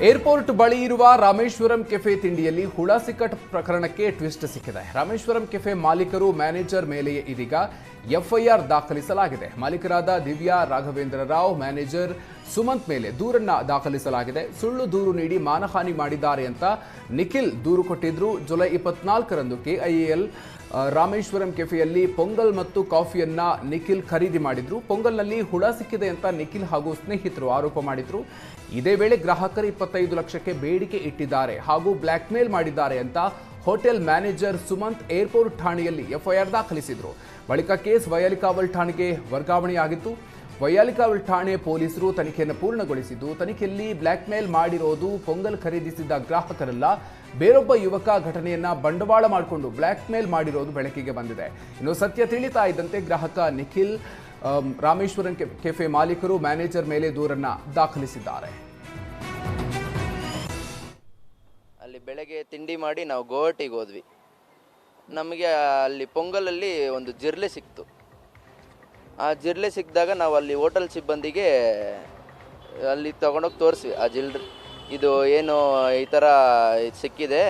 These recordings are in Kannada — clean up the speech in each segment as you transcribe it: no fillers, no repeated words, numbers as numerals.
ಏರ್ಪೋರ್ಟ್ ಬಳಿ ಇರುವ ರಾಮೇಶ್ವರಂ ಕೆಫೆ ತಿಂಡಿಯಲ್ಲಿ ಹುಳ ಸಿಕ್ಕಟ್ ಪ್ರಕರಣಕ್ಕೆ ಟ್ವಿಸ್ಟ್ ಸಿಕ್ಕಿದೆ. ರಾಮೇಶ್ವರಂ ಕೆಫೆ ಮಾಲೀಕರು ಮ್ಯಾನೇಜರ್ ಮೇಲೆ ಇದೀಗ ಎಫ್ಐಆರ್ ದಾಖಲಿಸಲಾಗಿದೆ. ಮಾಲೀಕರಾದ ದಿವ್ಯಾ ರಾಘವೇಂದ್ರ ರಾವ್, ಮ್ಯಾನೇಜರ್ ಸುಮಂತ್ ಮೇಲೆ ದೂರನ್ನ ದಾಖಲಿಸಲಾಗಿದೆ. ಸುಳ್ಳು ದೂರು ನೀಡಿ ಮಾನಹಾನಿ ಮಾಡಿದ್ದಾರೆ ಅಂತ ನಿಖಿಲ್ ದೂರು ಕೊಟ್ಟಿದ್ರು. ಜುಲೈ 24ರಂದು KIAL ರಾಮೇಶ್ವರಂ ಕೆಫೆಯಲ್ಲಿ ಪೊಂಗಲ್ ಮತ್ತು ಕಾಫಿಯನ್ನ ನಿಖಿಲ್ ಖರೀದಿ ಮಾಡಿದ್ರು. ಪೊಂಗಲ್ನಲ್ಲಿ ಹುಳ ಸಿಕ್ಕಿದೆ ಅಂತ ನಿಖಿಲ್ ಹಾಗೂ ಸ್ನೇಹಿತರು ಆರೋಪ ಮಾಡಿದ್ರು. ಇದೇ ವೇಳೆ ಗ್ರಾಹಕರು 25 ಲಕ್ಷಕ್ಕೆ ಬೇಡಿಕೆ ಇಟ್ಟಿದ್ದಾರೆ ಹಾಗೂ ಬ್ಲ್ಯಾಕ್ ಮೇಲ್ ಮಾಡಿದ್ದಾರೆ ಅಂತ ಹೋಟೆಲ್ ಮ್ಯಾನೇಜರ್ ಸುಮಂತ್ ಏರ್ಪೋರ್ಟ್ ಠಾಣೆಯಲ್ಲಿ ಎಫ್ಐಆರ್ ದಾಖಲಿಸಿದ್ರು. ಬಳಿಕ ಕೇಸ್ ವೈಯಾಲಿಕಾವಲ್ ಠಾಣೆಗೆ ವರ್ಗಾವಣೆಯಾಗಿತ್ತು. ವೈಯಾಲಿಕಾವಲ್ ಠಾಣೆ ಪೊಲೀಸರು ತನಿಖೆಯನ್ನು ಪೂರ್ಣಗೊಳಿಸಿದ್ದು, ತನಿಖೆಯಲ್ಲಿ ಬ್ಲ್ಯಾಕ್ ಮೇಲ್ ಮಾಡಿರೋದು ಪೊಂಗಲ್ ಖರೀದಿಸಿದ ಗ್ರಾಹಕರಲ್ಲ, ಬೇರೊಬ್ಬ ಯುವಕ ಘಟನೆಯನ್ನ ಬಂಡವಾಳ ಮಾಡಿಕೊಂಡು ಬ್ಲ್ಯಾಕ್ ಮೇಲ್ ಮಾಡಿರೋದು ಬೆಳಕಿಗೆ ಬಂದಿದೆ. ಇನ್ನು ಸತ್ಯ ತಿಳಿತಾ ಇದ್ದಂತೆ ಗ್ರಾಹಕ ನಿಖಿಲ್ ರಾಮೇಶ್ವರಂ ಕೆಫೆ ಮಾಲೀಕರು ಮ್ಯಾನೇಜರ್ ಮೇಲೆ ದೂರನ್ನ ದಾಖಲಿಸಿದ್ದಾರೆ. ಅಲ್ಲಿ ಬೆಳಗ್ಗೆ ತಿಂಡಿ ಮಾಡಿ ನಾವು ಗೋವಾಟಿಗೆ ಹೋದ್ವಿ. ನಮಗೆ ಅಲ್ಲಿ ಪೊಂಗಲಲ್ಲಿ ಒಂದು ಜಿರ್ಲೆ ಸಿಕ್ತು. ಆ ಜಿರ್ಲೆ ಸಿಕ್ಕಿದಾಗ ನಾವು ಅಲ್ಲಿ ಹೋಟೆಲ್ ಸಿಬ್ಬಂದಿಗೆ ಅಲ್ಲಿ ತೊಗೊಂಡೋಗಿ ತೋರಿಸ್ವಿ. ಆ ಇದು ಏನು ಈ ಥರ ಸಿಕ್ಕಿದೆ,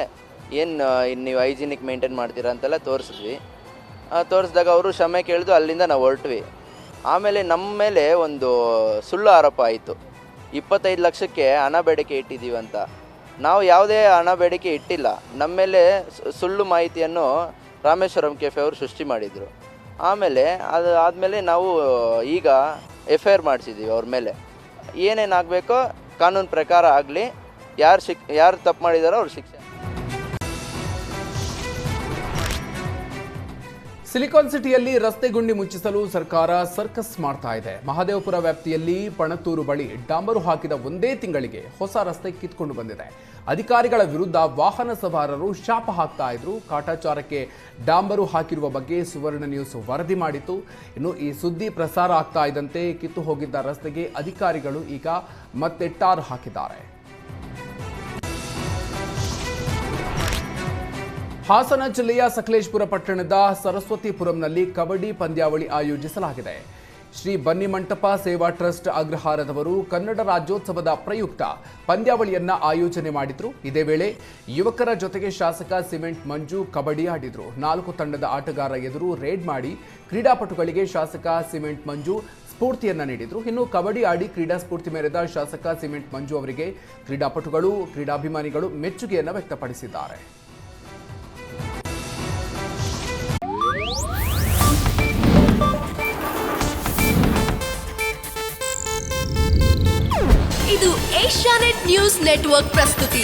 ಏನು ನೀವು ಹೈಜಿನಿಕ್ ಮೇಂಟೈನ್ ಮಾಡ್ತೀರಾ ಅಂತೆಲ್ಲ ತೋರಿಸಿದ್ವಿ. ತೋರಿಸಿದಾಗ ಅವರು ಕ್ಷಮೆ ಕೇಳಿದು ಅಲ್ಲಿಂದ ನಾವು ಹೊರಟ್ವಿ. ಆಮೇಲೆ ನಮ್ಮ ಮೇಲೆ ಒಂದು ಸುಳ್ಳು ಆರೋಪ ಆಯಿತು. 25 ಲಕ್ಷಕ್ಕೆ ಹಣ ಬೇಡಿಕೆ ಇಟ್ಟಿದ್ದೀವಿ ಅಂತ. ನಾವು ಯಾವುದೇ ಹಣ ಬೇಡಿಕೆ ಇಟ್ಟಿಲ್ಲ. ನಮ್ಮ ಮೇಲೆ ಸುಳ್ಳು ಮಾಹಿತಿಯನ್ನು ರಾಮೇಶ್ವರಂ ಕೆಫೆ ಅವರು ಸೃಷ್ಟಿ ಮಾಡಿದರು. ಆಮೇಲೆ ಅದು ಆದಮೇಲೆ ನಾವು ಈಗ FIR ಮಾಡಿಸಿದ್ದೀವಿ ಅವ್ರ ಮೇಲೆ. ಏನೇನಾಗಬೇಕೋ ಕಾನೂನು ಪ್ರಕಾರ ಆಗಲಿ, ಯಾರು ತಪ್ಪು ಮಾಡಿದಾರೋ ಅವ್ರ ಶಿಕ್ಷೆ. ಸಿಲಿಕಾನ್ ಸಿಟಿಯಲ್ಲಿ ರಸ್ತೆ ಗುಂಡಿ ಮುಚ್ಚಿಸಲು ಸರ್ಕಾರ ಸರ್ಕಸ್ ಮಾಡ್ತಾ ಇದೆ. ಮಹದೇವಪುರ ವ್ಯಾಪ್ತಿಯಲ್ಲಿ ಪಣತೂರು ಬಳಿ ಡಾಂಬರು ಹಾಕಿದ ಒಂದೇ ತಿಂಗಳಿಗೆ ಹೊಸ ರಸ್ತೆ ಕಿತ್ಕೊಂಡು ಬಂದಿದೆ. ಅಧಿಕಾರಿಗಳ ವಿರುದ್ಧ ವಾಹನ ಸವಾರರು ಶಾಪ ಹಾಕ್ತಾ ಇದ್ರು. ಕಾಟಾಚಾರಕ್ಕೆ ಡಾಂಬರು ಹಾಕಿರುವ ಬಗ್ಗೆ ಸುವರ್ಣ ನ್ಯೂಸ್ ವರದಿ ಮಾಡಿತ್ತು. ಇನ್ನು ಈ ಸುದ್ದಿ ಪ್ರಸಾರ ಆಗ್ತಾ ಇದ್ದಂತೆ ಕಿತ್ತು ಹೋಗಿದ್ದ ರಸ್ತೆಗೆ ಅಧಿಕಾರಿಗಳು ಈಗ ಮತ್ತೆ ಟಾರ್ ಹಾಕಿದ್ದಾರೆ. ಹಾಸನ ಜಿಲ್ಲೆಯ ಸಕಲೇಶಪುರ ಪಟ್ಟಣದ ಸರಸ್ವತಿಪುರಂನಲ್ಲಿ ಕಬಡ್ಡಿ ಪಂದ್ಯಾವಳಿ ಆಯೋಜಿಸಲಾಗಿದೆ. ಶ್ರೀ ಬನ್ನಿಮಂಟಪ ಸೇವಾ ಟ್ರಸ್ಟ್ ಅಗ್ರಹಾರದವರು ಕನ್ನಡ ರಾಜ್ಯೋತ್ಸವದ ಪ್ರಯುಕ್ತ ಪಂದ್ಯಾವಳಿಯನ್ನ ಆಯೋಜನೆ ಮಾಡಿದ್ರು. ಇದೇ ವೇಳೆ ಯುವಕರ ಜೊತೆಗೆ ಶಾಸಕ ಸಿಮೆಂಟ್ ಮಂಜು ಕಬಡ್ಡಿ ಆಡಿದ್ರು. 4 ತಂಡದ ಆಟಗಾರ ಎದುರು ರೇಡ್ ಮಾಡಿ ಕ್ರೀಡಾಪಟುಗಳಿಗೆ ಶಾಸಕ ಸಿಮೆಂಟ್ ಮಂಜು ಸ್ಫೂರ್ತಿಯನ್ನ ನೀಡಿದ್ರು. ಇನ್ನು ಕಬಡ್ಡಿ ಆಡಿ ಕ್ರೀಡಾ ಸ್ಫೂರ್ತಿ ಮೆರೆದ ಶಾಸಕ ಸಿಮೆಂಟ್ ಮಂಜು ಅವರಿಗೆ ಕ್ರೀಡಾಪಟುಗಳು, ಕ್ರೀಡಾಭಿಮಾನಿಗಳು ಮೆಚ್ಚುಗೆಯನ್ನ ವ್ಯಕ್ತಪಡಿಸಿದ್ದಾರೆ. ಇದು ಏಷ್ಯಾನೆಟ್ ನ್ಯೂಸ್ ನೆಟ್ವರ್ಕ್ ಪ್ರಸ್ತುತಿ.